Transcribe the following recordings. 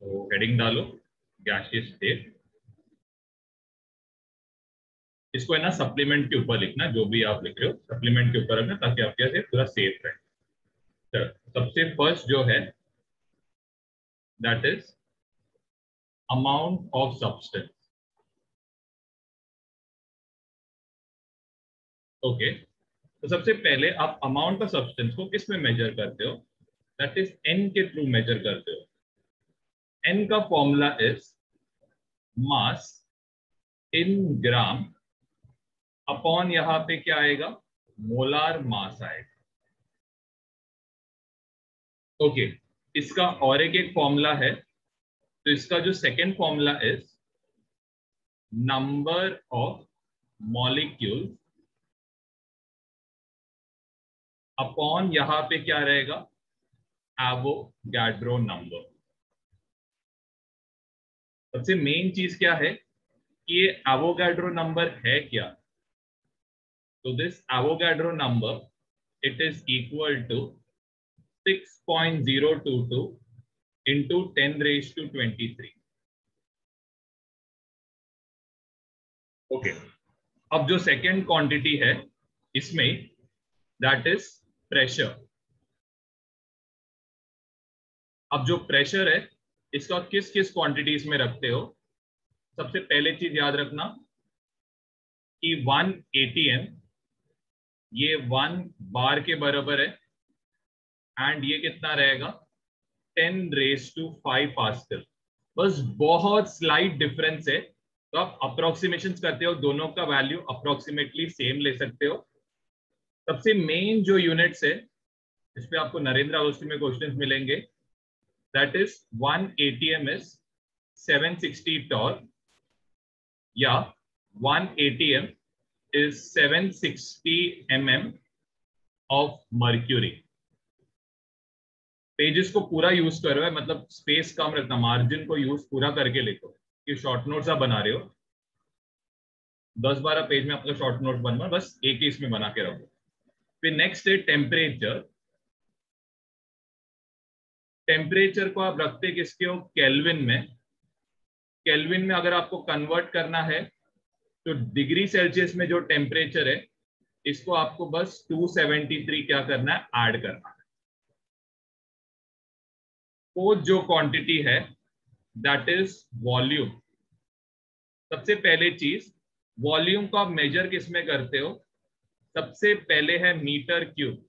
तो हेडिंग डालो gaseous state, इसको है ना सप्लीमेंट के ऊपर लिखना, जो भी आप लिख रहे हो सप्लीमेंट के ऊपर रखना ताकि आपके यहाँ से पूरा सेफ रहे। चलो सबसे फर्स्ट जो है that is amount of substance. Okay, तो सबसे पहले आप अमाउंट ऑफ सब्सटेंस को किस में मेजर करते हो? दैट इज एन के थ्रू मेजर करते हो। एन का formula is mass in gram upon यहां पे क्या आएगा, मोलार मास आएगा। ओके, इसका और एक फॉर्मूला है, तो इसका जो second formula is number of molecule upon यहां पे क्या रहेगा, एवोगाड्रो नंबर। सबसे मेन चीज क्या है कि ये एवोगाड्रो नंबर है क्या? तो this Avogadro number it is equal to 6.022 into 10 raised to 23। Okay, अब जो सेकेंड क्वांटिटी है इसमें दैट इज प्रेशर। अब जो प्रेशर है इसका किस किस क्वांटिटीज में रखते हो? सबसे पहले चीज याद रखना कि 1 ATM ये 1 बार के बराबर है, एंड ये कितना रहेगा 10 raised to 5 पास्कल। बस बहुत स्लाइट डिफरेंस है, तो आप अप्रोक्सीमेशन करते हो, दोनों का वैल्यू अप्रोक्सीमेटली सेम ले सकते हो। सबसे मेन जो यूनिट्स है इस पे आपको नरेंद्र अवस्थी में क्वेश्चंस मिलेंगे, that is 1 ATM is 760 torr या 1 ATM is 760 mm of mercury. Pages को पूरा यूज करो है, मतलब स्पेस कम रखना, मार्जिन को यूज पूरा करके लिखो कि शॉर्ट नोट्स आप बना रहे हो 10-12 पेज में आपका शॉर्ट नोट बनना, बस एक ही इसमें बना के रखो। फिर नेक्स्ट है टेम्परेचर। टेम्परेचर को आप रखते किसके हो, केल्विन में। केल्विन में अगर आपको कन्वर्ट करना है तो डिग्री सेल्सियस में जो टेम्परेचर है इसको आपको बस 273 क्या करना है, ऐड करना है। वो जो क्वांटिटी है दैट इज वॉल्यूम। सबसे पहले चीज वॉल्यूम को आप मेजर किस में करते हो? सबसे पहले है मीटर क्यूब।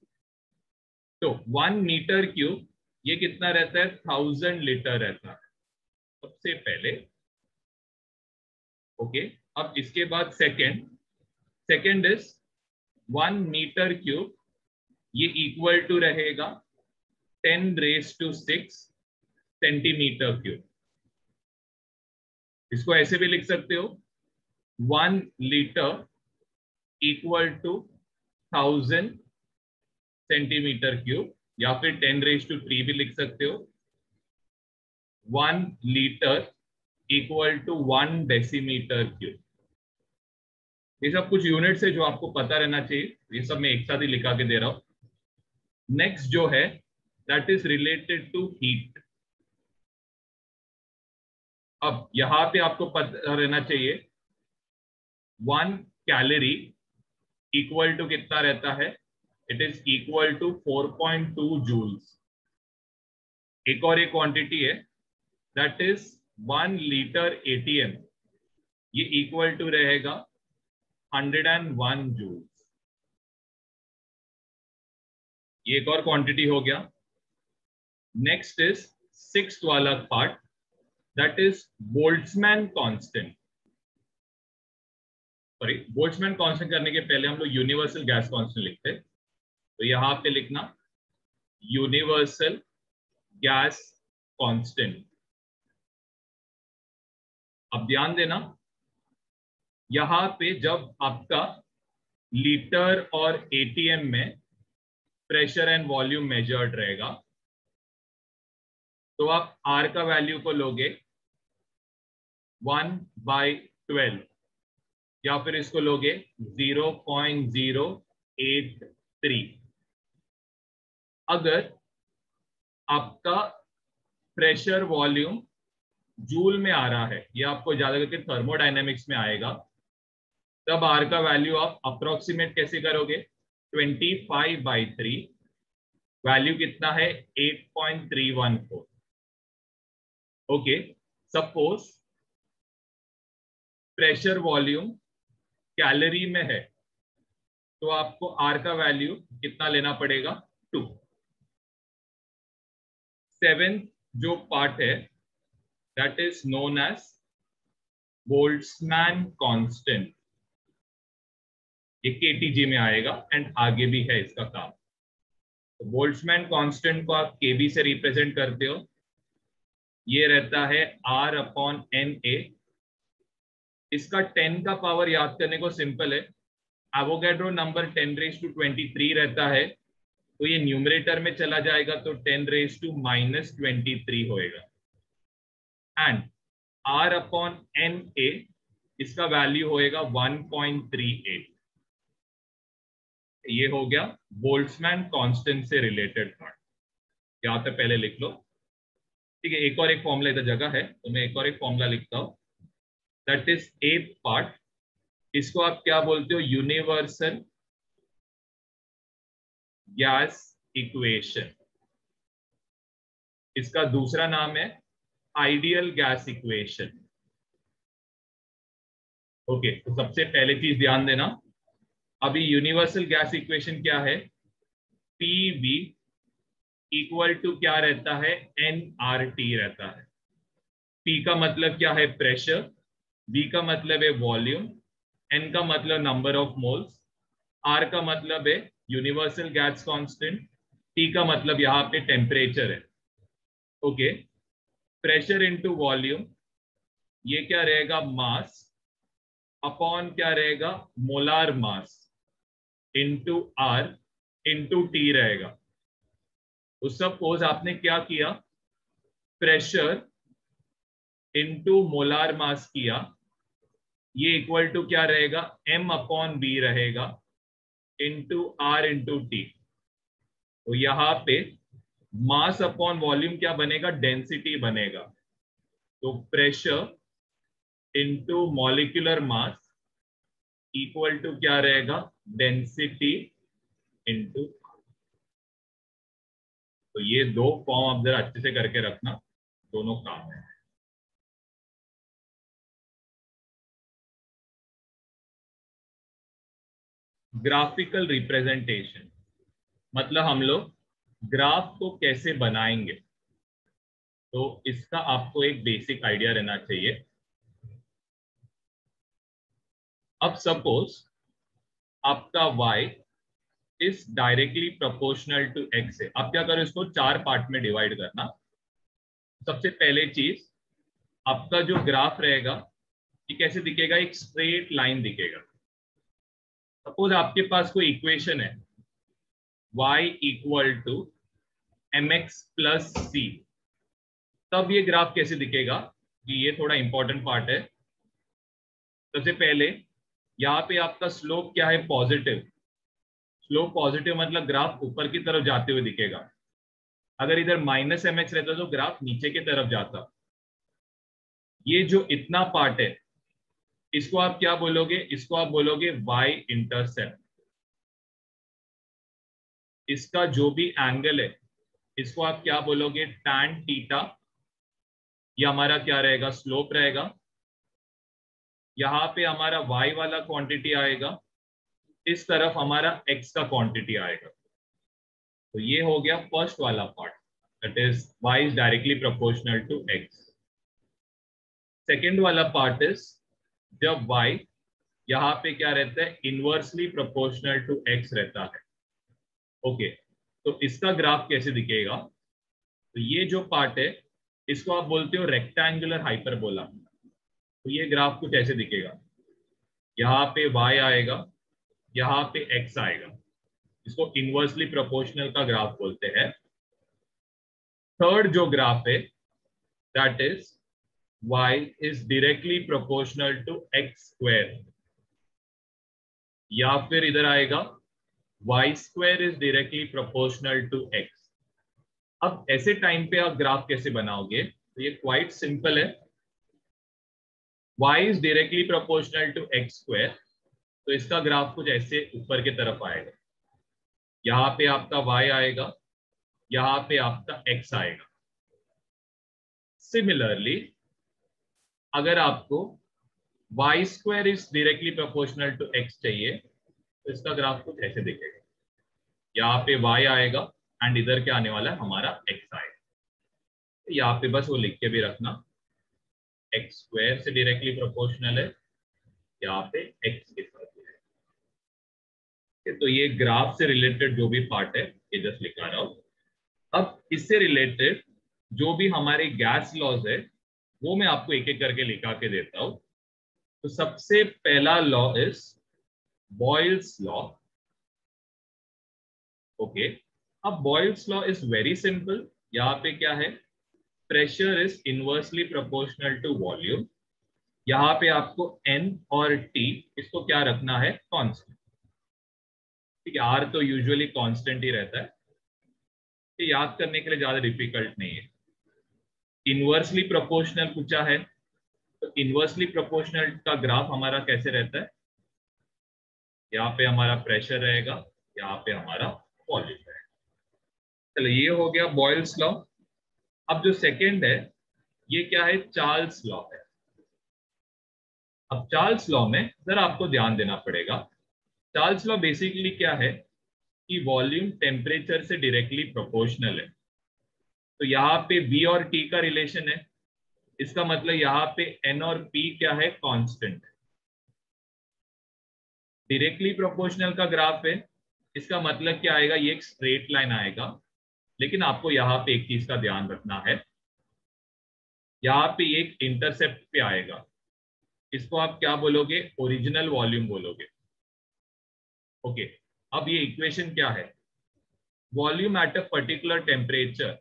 तो 1 मीटर क्यूब ये कितना रहता है, 1000 लीटर रहता है सबसे पहले। ओके, अब इसके बाद सेकेंड इज 1 मीटर क्यूब ये इक्वल टू रहेगा 10 raised to 6 सेंटीमीटर क्यूब। इसको ऐसे भी लिख सकते हो 1 litre equal to 1000 centimetre cube, या फिर 10 raised to 3 भी लिख सकते हो। 1 litre equal to 1 decimetre cube. ये सब कुछ यूनिट्स है जो आपको पता रहना चाहिए, ये सब मैं एक साथ ही लिखा के दे रहा हूं। नेक्स्ट जो है that is related to heat. अब यहां पे आपको पता रहना चाहिए 1 कैलोरी इक्वल टू कितना रहता है, it is equal to 4.2 joules. एक और एक क्वांटिटी है दैट इज 1 लीटर ATM ये इक्वल टू रहेगा 101 जूल्स। ये एक और क्वांटिटी हो गया। नेक्स्ट इज 6th वाला part that is Boltzmann constant. Sorry, Boltzmann constant करने के पहले हम लोग यूनिवर्सल गैस कांस्टेंट लिखते हैं, तो यहां पे लिखना यूनिवर्सल गैस कांस्टेंट। अब ध्यान देना यहां पे जब आपका लीटर और ATM में प्रेशर एंड वॉल्यूम मेजर्ड रहेगा तो आप R का वैल्यू को लोगे 1/12 या फिर इसको लोगे 0.083। अगर आपका प्रेशर वॉल्यूम जूल में आ रहा है, ये आपको ज्यादा करके थर्मोडायनेमिक्स में आएगा, तब आर का वैल्यू आप अप्रोक्सीमेट कैसे करोगे? 25/3, वैल्यू कितना है? 8.314। Okay, suppose pressure volume calorie में है, तो आपको आर का वैल्यू कितना लेना पड़ेगा? 2। 7th जो पार्ट है that is known as Boltzmann constant, ये केटीजी में आएगा एंड आगे भी है इसका काम। तो बोल्ट्जमैन कांस्टेंट को आप केबी से रिप्रेजेंट करते हो, ये रहता है R/NA। इसका 10 का पावर याद करने को सिंपल है, एवोगैड्रो नंबर 10⁻23 रहता है, तो ये न्यूमरेटर में चला जाएगा तो 10⁻⁻23 होएगा। एंड R/NA इसका वैल्यू होएगा 1.38। ये हो गया बोल्ट्जमैन कांस्टेंट से रिलेटेड पार्ट, यहाँ पे पहले लिख लो। ठीक है, एक और एक फॉर्मूला इधर जगह है तो मैं एक और एक फॉर्मूला लिखता हूं, दैट इज 8th पार्ट। इसको आप क्या बोलते हो? Universal gas equation. इसका दूसरा नाम है आइडियल गैस इक्वेशन। ओके, तो सबसे पहले चीज ध्यान देना, अभी यूनिवर्सल गैस इक्वेशन क्या है? PV इक्वल टू क्या रहता है? nRT रहता है। P का मतलब क्या है? प्रेशर, V का मतलब है वॉल्यूम, N का मतलब नंबर ऑफ मोल्स, R का मतलब है यूनिवर्सल गैस कांस्टेंट, T का मतलब यहाँ पे टेम्परेचर है। ओके, प्रेशर इनटू वॉल्यूम, ये क्या रहेगा? मास अपॉन क्या रहेगा? Molar mass into R into T रहेगा। तो सपोज आपने क्या किया? प्रेशर इनटू मोलार मास किया, ये इक्वल टू क्या रहेगा? M/V रहेगा इनटू R इनटू T। तो यहाँ पे मास अपॉन वॉल्यूम क्या बनेगा? डेंसिटी बनेगा। तो pressure into molecular mass equal to क्या रहेगा? Density into. तो ये दो फॉर्म आप जरा अच्छे से करके रखना, दोनों काम है। ग्राफिकल रिप्रेजेंटेशन मतलब हम लोग ग्राफ को कैसे बनाएंगे, तो इसका आपको एक बेसिक आइडिया रहना चाहिए। अब सपोज आपका y is directly proportional to x है, आप क्या करो? इसको 4 पार्ट में डिवाइड करना। सबसे पहले चीज, आपका जो ग्राफ रहेगा ये कैसे दिखेगा? एक स्ट्रेट लाइन दिखेगा। सपोज आपके पास कोई इक्वेशन है y equal to mx plus c, तब ये ग्राफ कैसे दिखेगा? कि ये थोड़ा इंपॉर्टेंट पार्ट है। सबसे पहले यहाँ पे आपका स्लोप क्या है? पॉजिटिव। स्लोप पॉजिटिव मतलब ग्राफ ऊपर की तरफ जाते हुए दिखेगा। अगर इधर -mx रहता तो ग्राफ नीचे की तरफ जाता। ये जो इतना पार्ट है इसको आप क्या बोलोगे? इसको आप बोलोगे y इंटरसेप्ट। इसका जो भी एंगल है इसको आप क्या बोलोगे? tan theta. ये हमारा क्या रहेगा? स्लोप रहेगा। यहाँ पे हमारा y वाला क्वांटिटी आएगा, इस तरफ हमारा x का क्वांटिटी आएगा। तो ये हो गया फर्स्ट वाला part, that is y is directly proportional to x। Second वाला पार्ट इज जब y यहाँ पे क्या रहता है? इनवर्सली प्रोपोर्शनल टू x रहता है। ओके, तो इसका ग्राफ कैसे दिखेगा? तो ये जो पार्ट है इसको आप बोलते हो रेक्टेंगुलर हाइपरबोला। तो ये ग्राफ कुछ ऐसे दिखेगा, यहाँ पे y आएगा, यहाँ पे x आएगा। इसको इनवर्सली प्रोपोर्शनल का ग्राफ बोलते हैं। थर्ड जो ग्राफ है that is y is directly proportional to x square, या फिर इधर आएगा y square is directly proportional to x। अब ऐसे टाइम पे आप ग्राफ कैसे बनाओगे? तो ये क्वाइट सिंपल है। y is directly proportional to x square, तो इसका ग्राफ कुछ ऐसे ऊपर की तरफ आएगा। यहाँ पे आपका y आएगा, यहाँ पे आपका x आएगा। सिमिलरली अगर आपको y square is directly proportional to x चाहिए तो इसका ग्राफ कुछ ऐसे दिखेगा। यहाँ पे y आएगा एंड इधर क्या आने वाला है, हमारा x आएगा। तो यहाँ पे बस वो लिख के भी रखना, x स्क्वायर से डायरेक्टली प्रोपोर्शनल है, यहाँ पे x के साथ है। तो ये ग्राफ से रिलेटेड जो भी पार्ट है ये जस्ट लिखा रहा हूं। अब इससे रिलेटेड जो भी हमारे गैस लॉज है वो मैं आपको एक एक करके लिखा के देता हूं। तो सबसे पहला law is Boyle's law. Okay, अब Boyle's law is very simple. यहाँ पे क्या है, pressure is inversely proportional to volume. यहाँ पे आपको n और t इसको क्या रखना है, कांस्टेंट। ठीक है, r तो यूजुअली कांस्टेंट ही रहता है, ये याद करने के लिए ज्यादा डिफिकल्ट नहीं है। इनवर्सली प्रोपोर्शनल पूछा है, तो इनवर्सली प्रोपोर्शनल का ग्राफ हमारा कैसे रहता है, यहाँ पे हमारा प्रेशर रहेगा, यहाँ पे हमारा वॉल्यूम रहेगा। चलो ये हो गया बॉयल्स लॉ। अब जो सेकंड है ये क्या है, चार्ल्स लॉ है। अब चार्ल्स लॉ में जरा आपको ध्यान देना पड़ेगा। चार्ल्स लॉ बेसिकली क्या है कि वॉल्यूम टेम्परेचर से डायरेक्टली प्रोपोर्शनल है। तो यहाँ पे V और T का रिलेशन है, इसका मतलब यहाँ पे N और P क्या है, कांस्टेंट है। डायरेक्टली प्रोपोर्शनल का ग्राफ है, इसका मतलब क्या आएगा, ये एक स्ट्रेट लाइन आएगा। लेकिन आपको यहाँ पे एक चीज का ध्यान रखना है, यहाँ पे एक इंटरसेप्ट पे आएगा, इसको आप क्या बोलोगे, ओरिजिनल वॉल्यूम बोलोगे। ओके, अब ये इक्वेशन क्या है, volume at a particular temperature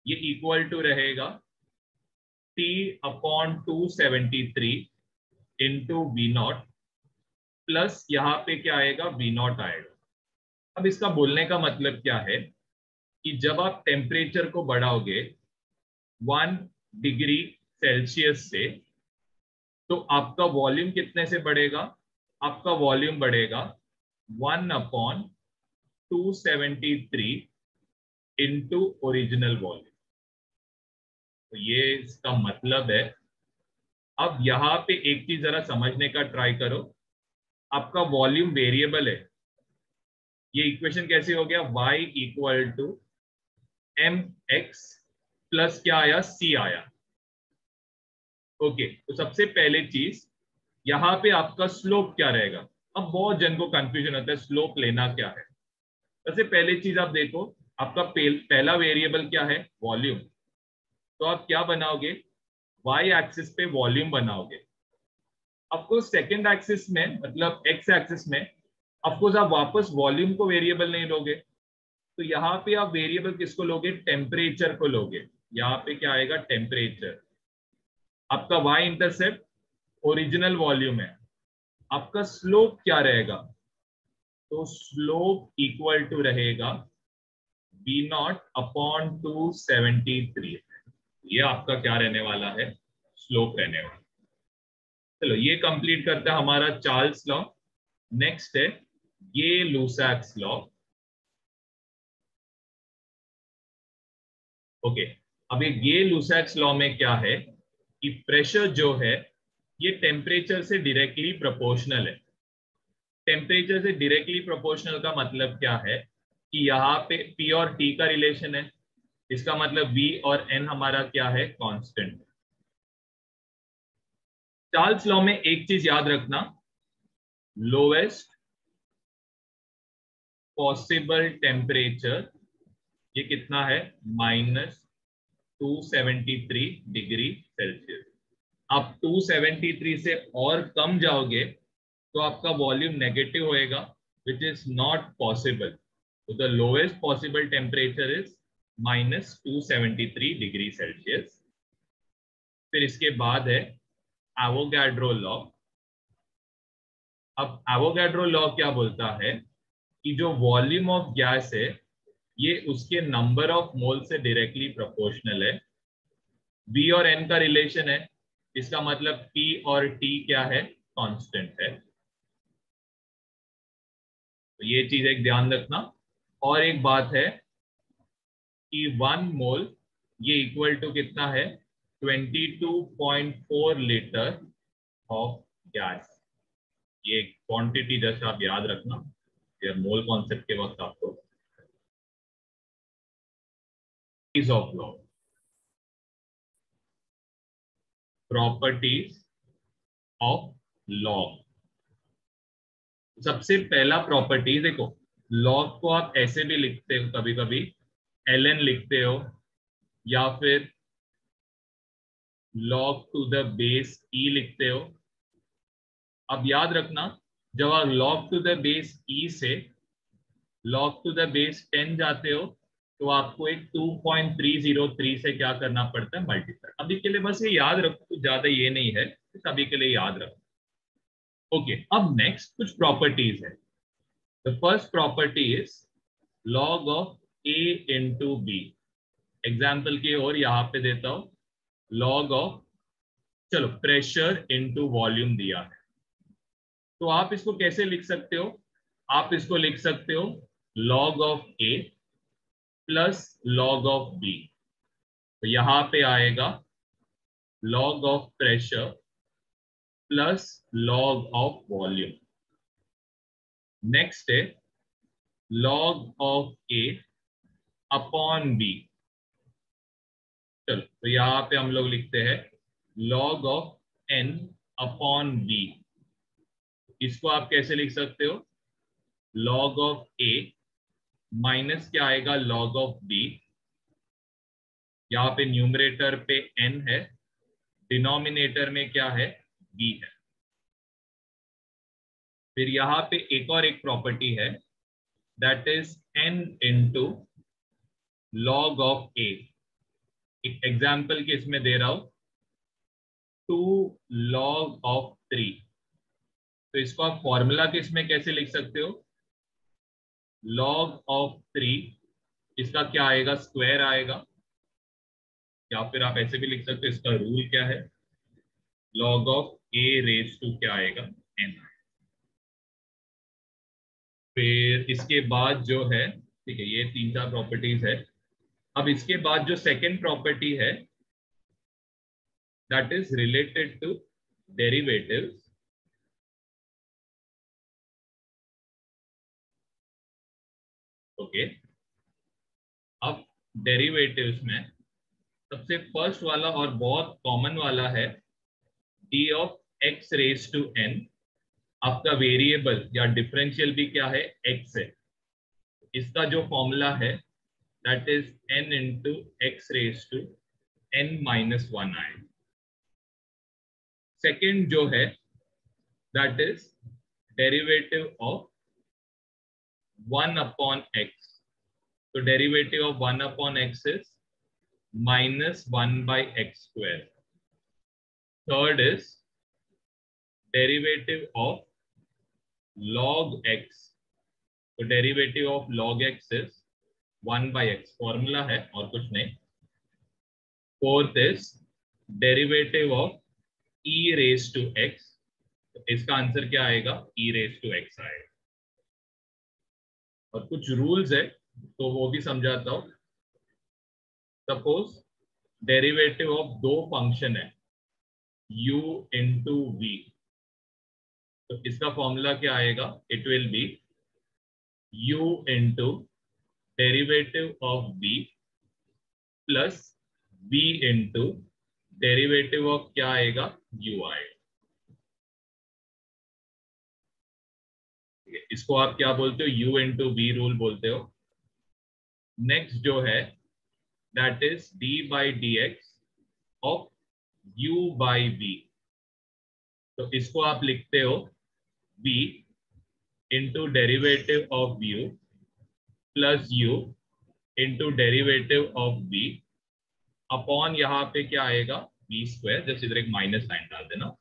ये इक्वल टू रहेगा T upon 273 into V0 plus यहाँ पे क्या आएगा, V0 आएगा। अब इसका बोलने का मतलब क्या है कि जब आप टेम्परेचर को बढ़ाओगे 1 डिग्री सेल्सियस से, तो आपका वॉल्यूम कितने से बढ़ेगा, आपका वॉल्यूम बढ़ेगा 1 अपॉन 273 इंटू ओरिजिनल वॉल्यूम। तो ये इसका मतलब है। अब यहाँ पे एक चीज जरा समझने का ट्राई करो, आपका वॉल्यूम वेरिएबल है, ये इक्वेशन कैसे हो गया, y equal to mx plus क्या आया, c आया। ओके, तो सबसे पहले चीज यहाँ पे आपका स्लोप क्या रहेगा। अब बहुत जन को कंफ्यूजन होता है स्लोप लेना क्या है। सबसे पहले चीज आप देखो, आपका पहला वेरिएबल क्या है, वॉल्यूम। तो आप क्या बनाओगे, y एक्सिस पे वॉल्यूम बनाओगे। आपको सेकेंड एक्सिस में मतलब x एक्सिस में ऑफकोर्स आप वापस वॉल्यूम को वेरिएबल नहीं लोगे, तो यहाँ पे आप वेरिएबल किसको लोगे, टेम्परेचर को लोगे। यहाँ पे क्या आएगा, टेम्परेचर। आपका y इंटरसेप्ट ओरिजिनल वॉल्यूम है। आपका स्लोप क्या रहेगा, तो स्लोप इक्वल टू रहेगा V0 अपॉन 273। ये आपका क्या रहने वाला है, स्लोप रहने वाला। चलो ये कंप्लीट करता है हमारा चार्ल्स लॉ। नेक्स्ट है ये लूसैक्स लॉ। ओके, अब ये लूसैक्स लॉ में क्या है कि प्रेशर जो है ये टेम्परेचर से डायरेक्टली प्रोपोर्शनल है। टेम्परेचर से डायरेक्टली प्रोपोर्शनल का मतलब क्या है कि यहाँ पे P और T का रिलेशन है, इसका मतलब V और N हमारा क्या है, कांस्टेंट। चार्ल्स लॉ में एक चीज याद रखना, लोवेस्ट पॉसिबल टेम्परेचर ये कितना है, -273 डिग्री सेल्सियस। आप 273 से और कम जाओगे तो आपका वॉल्यूम नेगेटिव होएगा, विच इज नॉट पॉसिबल। तो the lowest possible temperature is -273 degree Celsius. फिर इसके बाद है एवोगाड्रो लॉ। अब एवोगाड्रो लॉ क्या बोलता है कि जो वॉल्यूम ऑफ गैस है ये उसके नंबर ऑफ मोल से डायरेक्टली प्रोपोर्शनल है। V और N का रिलेशन है, इसका मतलब P और T क्या है, कांस्टेंट है। तो ये चीज एक ध्यान रखना। और एक बात है कि 1 मोल ये इक्वल टू कितना है, 22.4 लीटर ऑफ गैस। ये क्वांटिटी जस्ट आप याद रखना, ये मोल कॉन्सेप्ट के वक्त आपको of law, properties of log. सबसे पहला प्रॉपर्टी देखो, लॉग को आप ऐसे भी लिखते हो, कभी कभी ln लिखते हो, या फिर log to the base e लिखते हो। अब याद रखना, जब आप log to the base e से log टू द बेस 10 जाते हो, तो आपको एक 2.303 से क्या करना पड़ता है, मल्टीप्लाई। अभी के लिए बस ये याद रखो, कुछ ज्यादा ये नहीं है, अभी के लिए याद रखो। ओके, अब नेक्स्ट कुछ प्रॉपर्टीज है। The first property is log of a into B. Example की और यहां पे देता हूं, log ऑफ, चलो प्रेशर इंटू वॉल्यूम दिया है, तो आप इसको कैसे लिख सकते हो, आप इसको लिख सकते हो log of a plus log of b। तो यहां पे आएगा log of pressure plus log of volume. Next है log of a upon b। चलो, तो यहां पे हम लोग लिखते हैं log of n upon b। इसको आप कैसे लिख सकते हो, log ऑफ a माइनस क्या आएगा, log ऑफ b। यहाँ पे न्यूमरेटर पे n है, डिनोमिनेटर में क्या है, b है। फिर यहाँ पे एक प्रॉपर्टी है, that is n into log of a। एक एग्जाम्पल के इसमें दे रहा हूं, 2 log ऑफ 3। तो इसको आप फॉर्मूला के इसमें कैसे लिख सकते हो, log ऑफ 3, इसका क्या आएगा, स्क्वायर आएगा। या फिर आप ऐसे भी लिख सकते हो, इसका रूल क्या है, log of a raise to क्या आएगा, n। फिर इसके बाद जो है, ठीक है, ये 3-4 प्रॉपर्टीज है। अब इसके बाद जो सेकंड प्रॉपर्टी है, that is related to derivatives. Okay, अब डेरिवेटिव्स में सबसे फर्स्ट वाला और बहुत कॉमन वाला है D of X raise to N. आपका वेरिएबल या डिफरेंशियल भी क्या है, एक्स है। इसका जो फॉर्मूला है, that is n into X raise to n-1 आए। सेकेंड जो है, that is derivative of 1 upon X. तो derivative of 1 upon X is -1/x²। Third is derivative of log x। तो derivative of log x is 1/x, formula है और कुछ नहीं। Fourth is derivative of e raise to x। इसका answer क्या आएगा, e raise to x आएगा। और कुछ रूल्स है, तो वो भी समझाता हूं। सपोज डेरिवेटिव ऑफ दो फंक्शन है, u इंटू v। तो इसका फॉर्मूला क्या आएगा, it will be u into derivative of v plus v into derivative of क्या आएगा, u आएगा। इसको आप क्या बोलते हो, u इंटू v रूल बोलते हो। नेक्स्ट जो है, that is d by D x of u by v। तो इसको आप लिखते हो v into derivative of u plus u into derivative of v upon यहाँ पे क्या आएगा, v²। जस्ट इधर एक माइनस साइन डाल देना।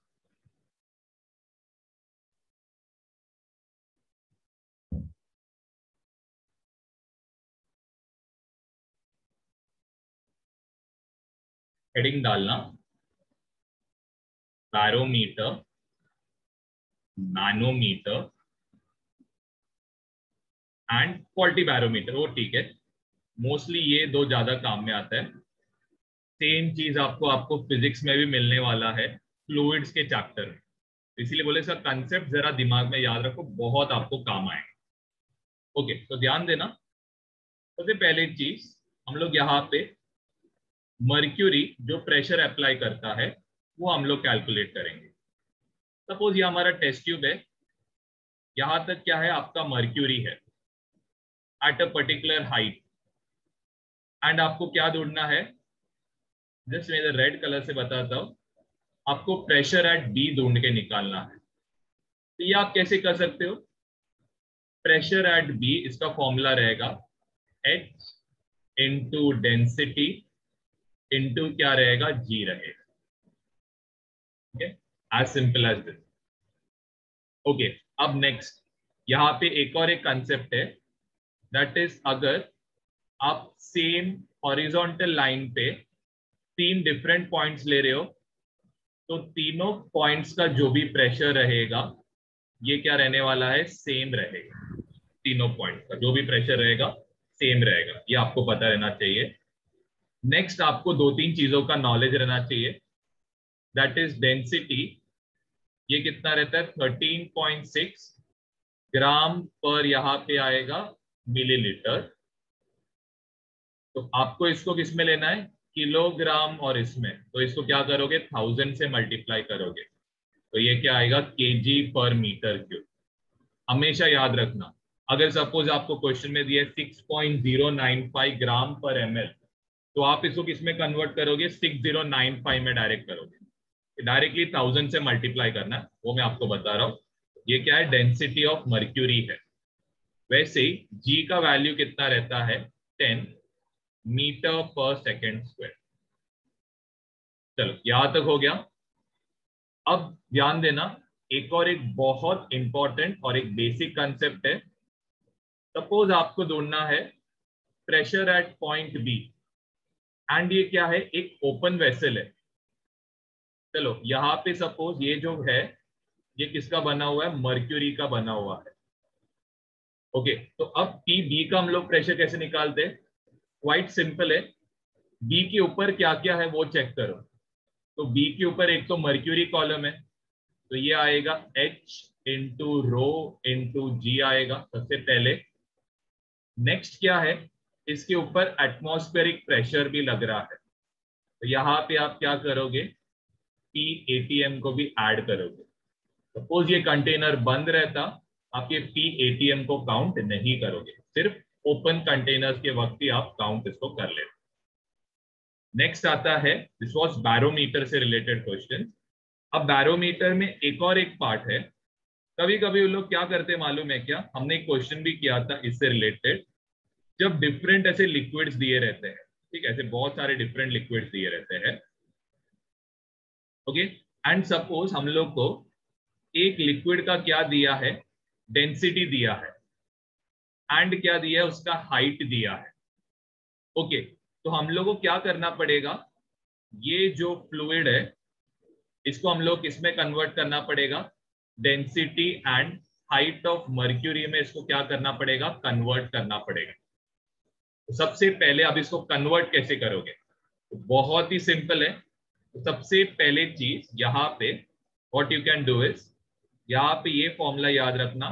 हेडिंग डालना, barometer, manometer and quality barometer, वो ठीक है, मोस्टली ये दो ज्यादा काम में आता है। सेम चीज आपको आपको फिजिक्स में भी मिलने वाला है फ्लूइड्स के चैप्टर में, इसीलिए बोले इसका कंसेप्ट जरा दिमाग में याद रखो, बहुत आपको काम आएगा। ओके, तो ध्यान देना, सबसे पहले चीज हम लोग यहाँ पे मर्क्यूरी जो प्रेशर अप्लाई करता है वो हम लोग कैलकुलेट करेंगे। सपोज ये हमारा टेस्ट ट्यूब है, यहां तक क्या है आपका मर्क्यूरी है at a particular height, and आपको क्या ढूंढना है, जस्ट मैं रेड कलर से बताता हूं, आपको प्रेशर एट बी ढूंढ के निकालना है। तो ये आप कैसे कर सकते हो, प्रेशर एट बी, इसका फॉर्मूला रहेगा H इंटू डेंसिटी इंटू क्या रहेगा, G रहेगा। Okay, as simple as this. Okay, अब नेक्स्ट यहाँ पे एक और एक कंसेप्ट है, दैट इज अगर आप सेम हॉरिजॉन्टल लाइन पे तीन डिफरेंट पॉइंट्स ले रहे हो, तो तीनों पॉइंट्स का जो भी प्रेशर रहेगा ये क्या रहने वाला है, सेम रहेगा। तीनों पॉइंट्स का जो भी प्रेशर रहेगा सेम रहेगा, ये आपको पता रहना चाहिए। नेक्स्ट आपको दो तीन चीजों का नॉलेज रहना चाहिए, दैट इज डेंसिटी, ये कितना रहता है 13.6 ग्राम पर यहाँ पे आएगा मिलीलीटर। तो आपको इसको किस में लेना है, किलोग्राम, और इसमें तो इसको क्या करोगे 1000 से मल्टीप्लाई करोगे, तो ये क्या आएगा केजी पर मीटर क्यूब। हमेशा याद रखना, अगर सपोज आपको क्वेश्चन में दिया 6.095 ग्राम पर ml, तो आप इसको किस में कन्वर्ट करोगे, 6095 में डायरेक्ट करोगे, डायरेक्टली 1000 से मल्टीप्लाई करना है, वो मैं आपको बता रहा हूँ। ये क्या है, डेंसिटी ऑफ मर्क्यूरी है। वैसे ही जी का वैल्यू कितना रहता है, 10 मीटर पर सेकेंड स्क्वायर। चलो यहां तक हो गया। अब ध्यान देना, एक बहुत इंपॉर्टेंट और एक बेसिक कंसेप्ट है। सपोज आपको ढूंढना है pressure at point B, and ये क्या है, एक ओपन वेसल है। चलो यहाँ पे सपोज ये जो है ये किसका बना हुआ है, मर्क्यूरी का बना हुआ है। ओके, तो अब पी बी का हम लोग प्रेशर कैसे निकालते हैं, क्वाइट सिंपल है, बी के ऊपर क्या क्या है वो चेक करो। तो बी के ऊपर एक तो मर्क्यूरी कॉलम है, तो ये आएगा H इंटू रो इंटू जी आएगा सबसे पहले। नेक्स्ट क्या है, इसके ऊपर एटमॉस्फेरिक प्रेशर भी लग रहा है, तो यहाँ पे आप क्या करोगे, पी एटीएम को भी ऐड करोगे। सपोज ये कंटेनर बंद रहता, आप ये पी एटीएम को काउंट नहीं करोगे, सिर्फ ओपन कंटेनर्स के वक्त ही आप काउंट इसको कर लेते। नेक्स्ट आता है, दिस वाज बैरोमीटर से रिलेटेड क्वेश्चन। अब बैरोमीटर में एक पार्ट है, कभी कभी वो लोग क्या करते हैं मालूम है क्या, हमने एक क्वेश्चन भी किया था इससे रिलेटेड, जब डिफरेंट ऐसे लिक्विड्स दिए रहते हैं, ठीक है, ऐसे बहुत सारे डिफरेंट लिक्विड्स दिए रहते हैं, ओके, एंड सपोज हम लोग को एक लिक्विड का क्या दिया है, डेंसिटी दिया है, एंड क्या दिया है, उसका हाइट दिया है। ओके, तो हम लोग को क्या करना पड़ेगा, ये जो फ्लूइड है इसको हम लोग किसमें कन्वर्ट करना पड़ेगा, density and height of mercury में इसको क्या करना पड़ेगा, कन्वर्ट करना पड़ेगा। तो सबसे पहले अब इसको कन्वर्ट कैसे करोगे, तो बहुत ही सिंपल है। तो सबसे पहले चीज यहाँ पे what you can do is, यहाँ पे ये फॉर्मूला याद रखना,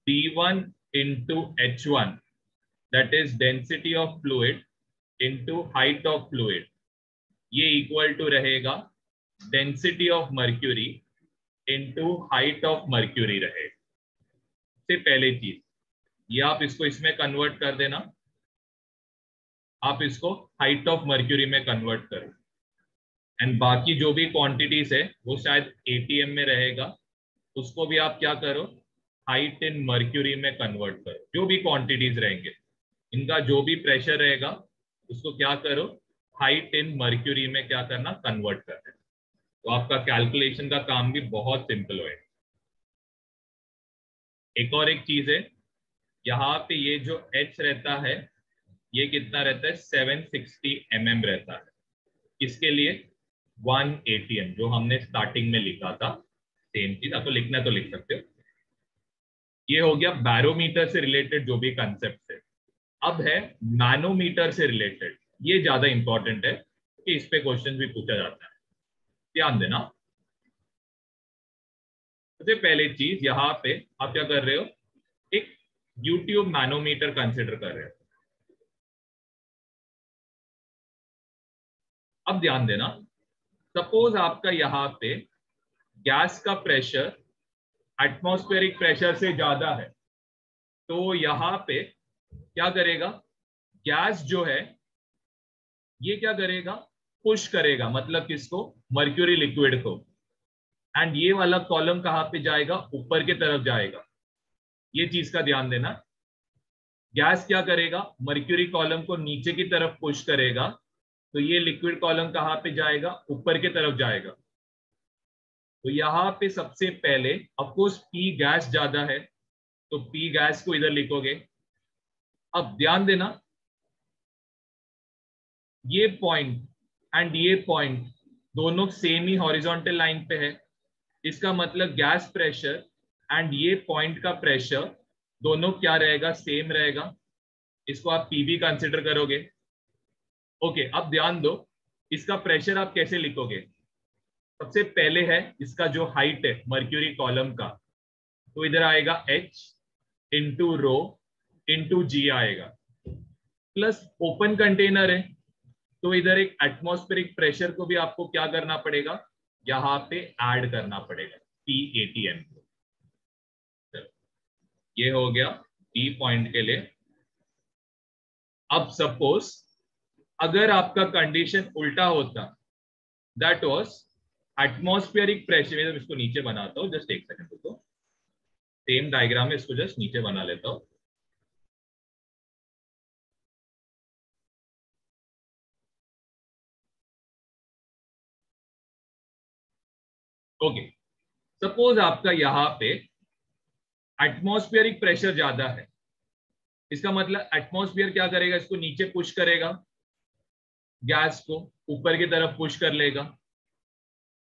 D1 into H1, that is density of fluid into height of fluid, ये इक्वल टू रहेगा density of mercury into height of mercury रहेगा। सबसे पहले चीज ये आप इसको इसमें कन्वर्ट कर देना, आप इसको हाइट ऑफ मर्क्यूरी में कन्वर्ट करो, एंड बाकी जो भी क्वांटिटीज है वो शायद एटीएम में रहेगा, उसको भी आप क्या करो, हाइट इन मर्क्यूरी में कन्वर्ट करो। जो भी क्वांटिटीज रहेंगे इनका जो भी प्रेशर रहेगा उसको क्या करो, हाइट इन मर्क्यूरी में क्या करना, कन्वर्ट करना। तो आपका कैलकुलेशन का काम भी बहुत सिंपल होएगा। एक चीज है, यहाँ पे ये जो H रहता है ये कितना रहता है, 760 mm रहता है। किसके लिए, 1 atm जो हमने स्टार्टिंग में लिखा था, सेम चीज आपको लिखना तो लिख सकते हो। ये हो गया बैरोमीटर से रिलेटेड जो भी कंसेप्ट है। अब है मैनोमीटर से रिलेटेड, ये ज्यादा इंपॉर्टेंट है कि इस पे क्वेश्चन भी पूछा जाता है, ध्यान देना। सबसे पहले चीज यहाँ पे आप क्या कर रहे हो, एक यूट्यूब मैनोमीटर कंसिडर कर रहे हो। अब ध्यान देना, सपोज आपका यहाँ पे गैस का प्रेशर एटमॉस्फेरिक प्रेशर से ज्यादा है, तो यहाँ पे क्या करेगा, गैस जो है ये क्या करेगा, पुश करेगा, मतलब किसको, मर्क्यूरी लिक्विड को। एंड ये वाला कॉलम कहां पे जाएगा, ऊपर की तरफ जाएगा। ये चीज का ध्यान देना, गैस क्या करेगा, मर्क्यूरी कॉलम को नीचे की तरफ पुश करेगा, तो ये लिक्विड कॉलम कहां पे जाएगा, ऊपर की तरफ जाएगा। तो यहां पे सबसे पहले ऑफकोर्स पी गैस ज्यादा है, तो पी गैस को इधर लिखोगे। अब ध्यान देना, ये पॉइंट एंड ये पॉइंट दोनों सेम ही हॉरिजॉन्टल लाइन पे है। इसका मतलब गैस प्रेशर एंड ये पॉइंट का प्रेशर दोनों क्या रहेगा, सेम रहेगा। इसको आप पीबी कंसिडर करोगे। ओके, अब ध्यान दो, इसका प्रेशर आप कैसे लिखोगे। सबसे पहले है इसका जो हाइट है मर्क्यूरी कॉलम का, तो इधर आएगा H इंटू रो इंटू जी आएगा, प्लस ओपन कंटेनर है, तो इधर एक एटमॉस्फेरिक प्रेशर को भी आपको क्या करना पड़ेगा, यहां पे ऐड करना पड़ेगा, PATM को। ये हो गया P पॉइंट के लिए। अब सपोज अगर आपका कंडीशन उल्टा होता, दैट वाज एटमॉस्फेरिक प्रेशर, मैं इसको नीचे बनाता हूं, जस्ट एक सेकंड रुको, सेम डायग्राम में इसको जस्ट नीचे बना लेता हूं। ओके, सपोज आपका यहां पे एटमॉस्फेरिक प्रेशर ज्यादा है, इसका मतलब एटमॉस्फेयर क्या करेगा, इसको नीचे पुश करेगा, गैस को ऊपर की तरफ पुश कर लेगा।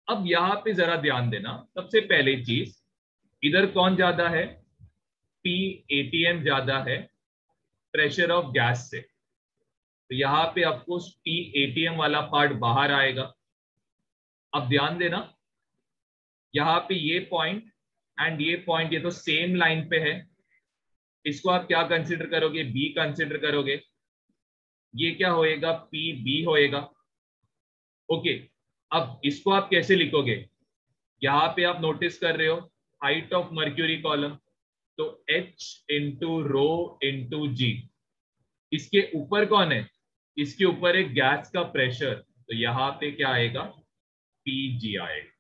अब यहां पे जरा ध्यान देना, सबसे पहले चीज इधर कौन ज्यादा है, PATM ज्यादा है प्रेशर ऑफ गैस से, तो यहां पे आपको PATM वाला पार्ट बाहर आएगा। अब ध्यान देना, यहाँ पे ये पॉइंट एंड ये पॉइंट ये तो सेम लाइन पे है, इसको आप क्या कंसिडर करोगे, बी कंसिडर करोगे। ये क्या होएगा, PB होएगा। ओके, अब इसको आप कैसे लिखोगे, यहाँ पे आप नोटिस कर रहे हो हाइट ऑफ मर्क्यूरी कॉलम, तो H इंटू रो इंटू जी। इसके ऊपर कौन है, इसके ऊपर एक गैस का प्रेशर, तो यहाँ पे क्या आएगा, PG आएगा।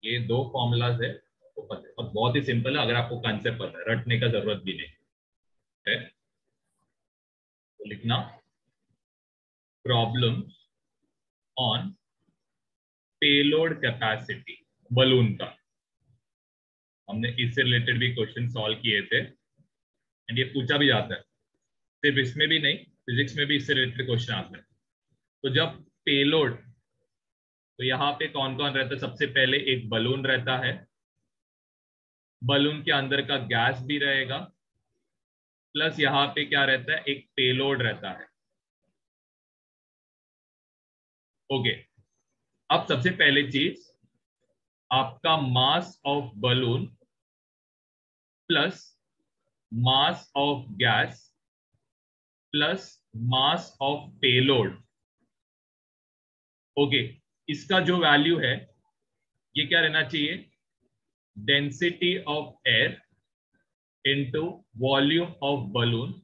ये दो फॉर्मूलाज है, तो पता है, और बहुत ही सिंपल है, अगर आपको कंसेप्ट पता है, रटने का जरूरत भी नहीं है। तो लिखना, problem on payload capacity balloon का, हमने इससे रिलेटेड भी क्वेश्चन सॉल्व किए थे, एंड ये पूछा भी जाता है, सिर्फ इसमें भी नहीं, फिजिक्स में भी इससे रिलेटेड क्वेश्चन आता है। तो जब पेलोड, तो यहाँ पे कौन कौन रहता है, सबसे पहले एक बलून रहता है, बलून के अंदर का गैस भी रहेगा, प्लस यहाँ पे क्या रहता है, एक पेलोड रहता है। ओके, अब सबसे पहले चीज, आपका mass of balloon plus mass of gas plus mass of payload. Okay, इसका जो वैल्यू है ये क्या रहना चाहिए, density of air into volume of balloon,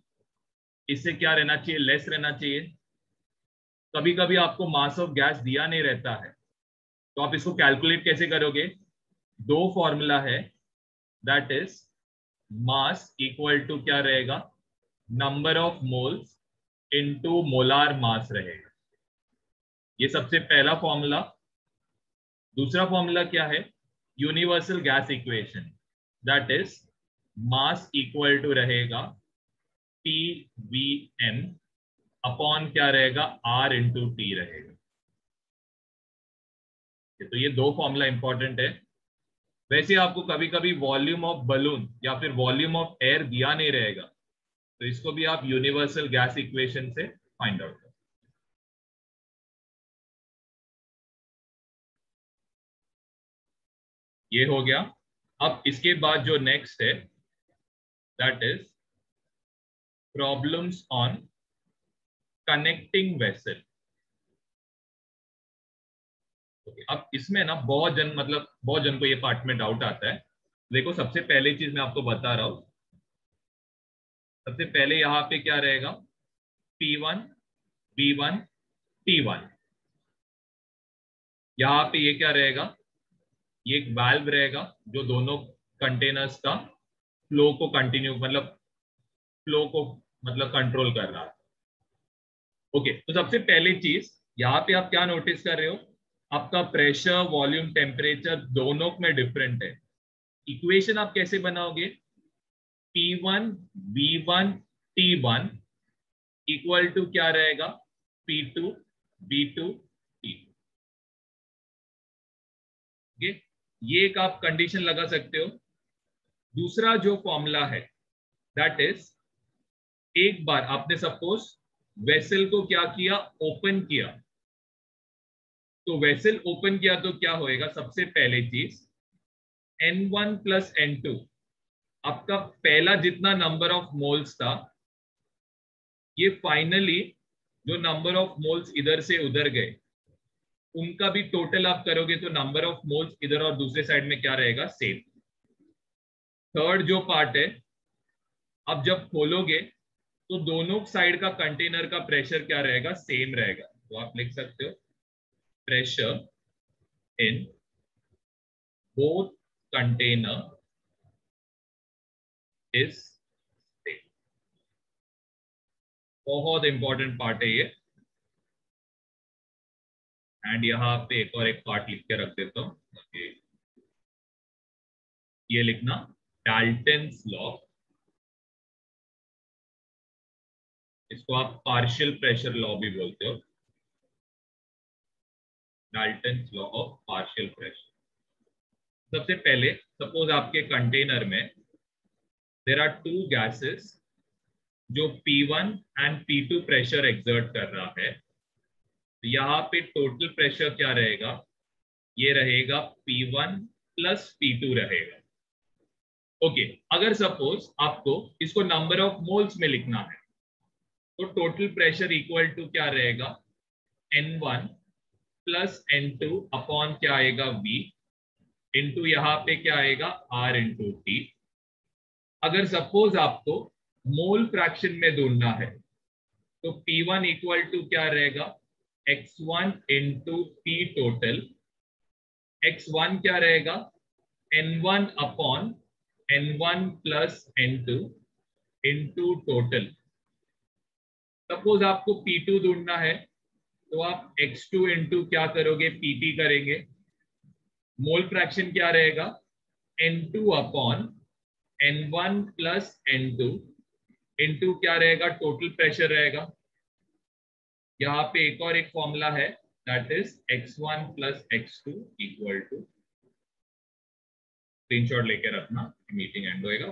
इससे क्या रहना चाहिए, लेस रहना चाहिए। कभी कभी आपको मास ऑफ गैस दिया नहीं रहता है, तो आप इसको कैलकुलेट कैसे करोगे, दो फॉर्मूला है, that is mass equal to क्या रहेगा, number of moles into molar mass रहेगा। ये सबसे पहला फॉर्मूला। दूसरा फॉर्मूला क्या है, universal gas equation, that is mass equal to रहेगा PVm अपॉन क्या रहेगा, R इंटू टी रहेगा। तो ये दो फॉर्मूला इंपॉर्टेंट है। वैसे आपको कभी कभी वॉल्यूम ऑफ बलून या फिर वॉल्यूम ऑफ एयर दिया नहीं रहेगा, तो इसको भी आप यूनिवर्सल गैस इक्वेशन से फाइंड आउट करो। ये हो गया। अब इसके बाद जो नेक्स्ट है that is problems on connecting vessel. अब इसमें ना बहुत जन को ये पार्ट में डाउट आता है। देखो, सबसे पहली चीज मैं आपको बता रहा हूं। सबसे पहले यहाँ पे क्या रहेगा, P1 V1 T1। यहाँ पे ये क्या रहेगा, ये एक वाल्व रहेगा जो दोनों कंटेनर्स का फ्लो को कंटिन्यू कंट्रोल कर रहा है। ओके, तो सबसे पहली चीज यहाँ पे आप क्या नोटिस कर रहे हो, आपका प्रेशर वॉल्यूम टेम्परेचर दोनों में डिफरेंट है। इक्वेशन आप कैसे बनाओगे, P1 V1 T1 equal to क्या रहेगा, P2 V2 T2। ओके, ये एक आप कंडीशन लगा सकते हो। दूसरा जो फॉर्मूला है दैट इज, एक बार आपने सपोज वेसल को क्या किया, ओपन किया। तो वेसल ओपन किया तो क्या होएगा, सबसे पहले चीज N1 प्लस N2, आपका पहला जितना नंबर ऑफ मोल्स था, ये फाइनली जो नंबर ऑफ मोल्स इधर से उधर गए उनका भी टोटल आप करोगे तो नंबर ऑफ मोल्स इधर और दूसरे साइड में क्या रहेगा, सेम। थर्ड जो पार्ट है, अब जब खोलोगे तो दोनों साइड का कंटेनर का प्रेशर क्या रहेगा, सेम रहेगा। तो आप लिख सकते हो pressure in both container is same. बहुत इंपॉर्टेंट पार्ट है ये। एंड यहाँ पे एक पार्ट लिख के रख देता हूं, ये लिखना डाल्टन्स लॉ। इसको आप पार्शियल प्रेशर लॉ भी बोलते हो, Dalton's law of partial pressure. सबसे पहले सपोज आपके कंटेनर में देयर आर टू गैसेस जो P1 and P2 pressure exert कर रहा है। तो यहाँ पे टोटल प्रेशर क्या रहेगा, ये रहेगा P1 प्लस P2 रहेगा। ओके, अगर सपोज आपको इसको नंबर ऑफ मोल्स में लिखना है तो टोटल प्रेशर इक्वल टू क्या रहेगा, N1 प्लस N2 अपॉन क्या आएगा, V इंटू यहाँ पे क्या आएगा, R इंटू T। अगर सपोज आपको मोल फ्रैक्शन में ढूंढना है तो P1 इक्वल टू क्या रहेगा, X1 into P total. X1 क्या रहेगा, N1 upon N1 plus N2 into total. Suppose आपको P2 ढूंढना है तो आप X2 इंटू क्या करोगे, PP करेंगे। मोल फ्रैक्शन क्या रहेगा, N2 upon N1 plus N2 into क्या रहेगा, टोटल प्रेशर रहेगा। यहाँ पे एक फॉर्मूला है that is X1 plus X2 equal to, screenshot लेके रखना, मीटिंग एंड होएगा।